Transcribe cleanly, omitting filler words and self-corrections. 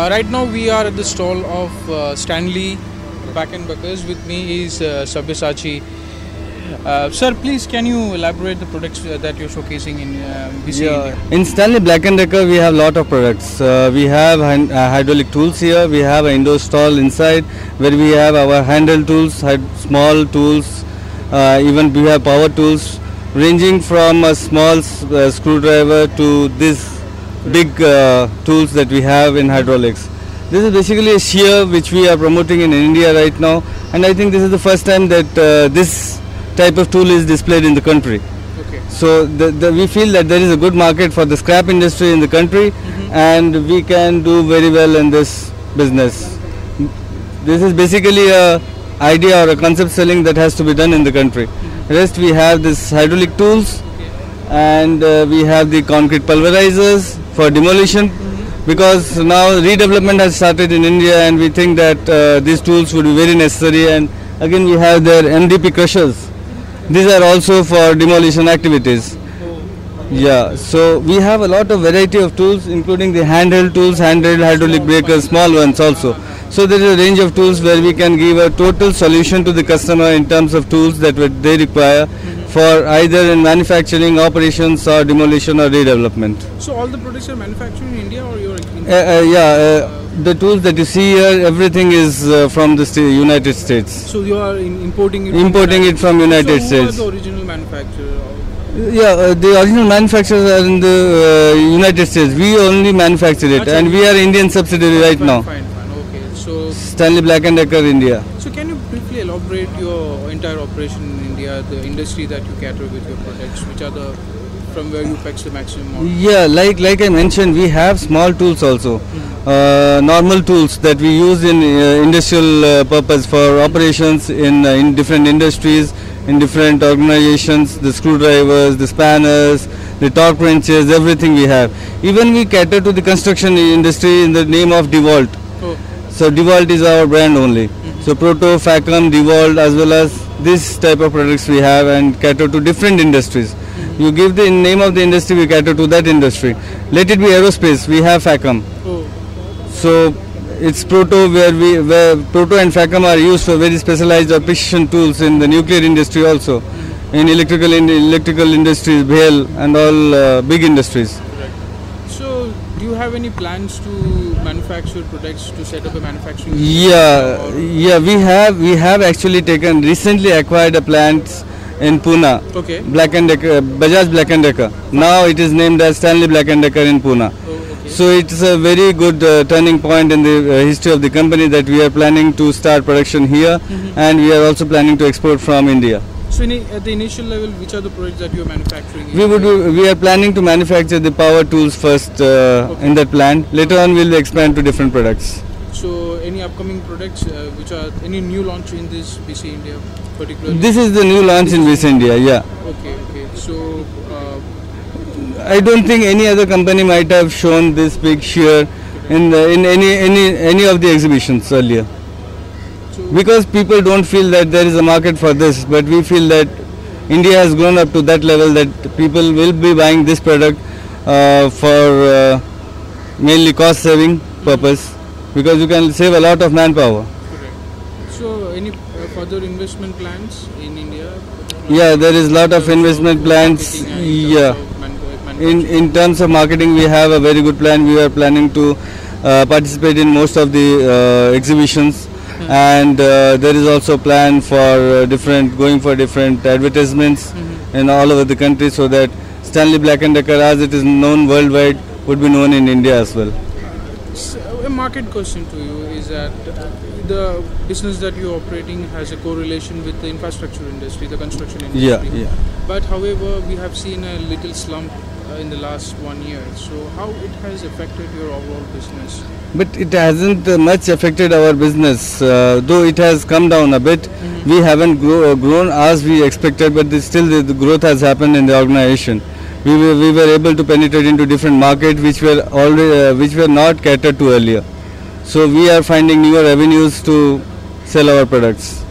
Right now we are at the stall of Stanley Black & Deckers. With me is Sabyasachi. Sir, please can you elaborate the products that you're showcasing in BC India? In Stanley Black & Decker we have lot of products. We have hydraulic tools here. We have an indoor stall inside where we have our handheld tools, small tools, even we have power tools ranging from a small screwdriver to this big tools that we have in hydraulics. This is basically a shear which we are promoting in India right now, and I think this is the first time that this type of tool is displayed in the country. Okay. So we feel that there is a good market for the scrap industry in the country, and we can do very well in this business. This is basically a idea or a concept selling that has to be done in the country. Rest we have this hydraulic tools, and we have the concrete pulverizers for demolition, because now redevelopment has started in India, and we think that these tools would be very necessary. And again we have their MDP crushers. These are also for demolition activities. Yeah, so we have a lot of variety of tools, including the handheld tools, handheld hydraulic breakers, small ones also. So there is a range of tools where we can give a total solution to the customer in terms of tools that they require for either in manufacturing, operations, or demolition or redevelopment. So all the products are manufactured in India, or you're the tools that you see here, everything is from the United States. So you are importing it? Importing it from United States. So who are the original manufacturer? Yeah, the original manufacturers are in the United States. We only manufacture it, and we are Indian subsidiary right now. Fine. Okay. So Stanley Black & Decker India. So can you briefly elaborate your entire operation in India, the industry that you cater with your products, which are from where you fetch the maximum? Yeah, like I mentioned, we have small tools also, normal tools that we use in industrial purpose for operations in different industries, in different organizations, the screwdrivers, the spanners, the torque wrenches, everything we have. Even we cater to the construction industry in the name of DeWalt. Oh. So DeWalt is our brand only. So Proto, Facom, DeWalt, as well as this type of products we have, and cater to different industries. You give the name of the industry, we cater to that industry. Let it be aerospace, we have Facom. Oh. So it's Proto, where Proto and Facom are used for very specialized or precision tools in the nuclear industry also, in electrical industries, BHEL, and all big industries. So do you have any plans to manufacture products, to set up a manufacturing? Yeah, we have actually recently acquired a plant in Pune. Okay. Black & Decker, Bajaj Black & Decker. Now it is named as Stanley Black & Decker in Pune. Oh, okay. So it's a very good turning point in the history of the company, that we are planning to start production here, and we are also planning to export from India. So at the initial level, which are the products that you are manufacturing? We are planning to manufacture the power tools first in that plant. Later on we'll expand to different products. So any upcoming products, which are any new launch in this BC India particularly? This is the new launch in BC India, yeah. Okay. So I don't think any other company might have shown this big shear in any of the exhibitions earlier. Because people don't feel that there is a market for this, but we feel that India has grown up to that level that people will be buying this product for mainly cost saving purpose, because you can save a lot of manpower. Correct. So any further investment plans in India? Yeah, there is a lot of investment plans. Yeah. In terms of marketing, we have a very good plan. We are planning to participate in most of the exhibitions. And there is also a plan for going for different advertisements in all over the country, so that Stanley Black & Decker, as it is known worldwide, would be known in India as well. So a market question to you is that the business that you are operating has a correlation with the infrastructure industry, the construction industry. Yeah. But however, we have seen a little slump in the last 1 year. So how it has affected your overall business? But it hasn't much affected our business, though it has come down a bit. We haven't grown as we expected, but still the growth has happened in the organization. We were able to penetrate into different markets which were not catered to earlier. So we are finding newer avenues to sell our products.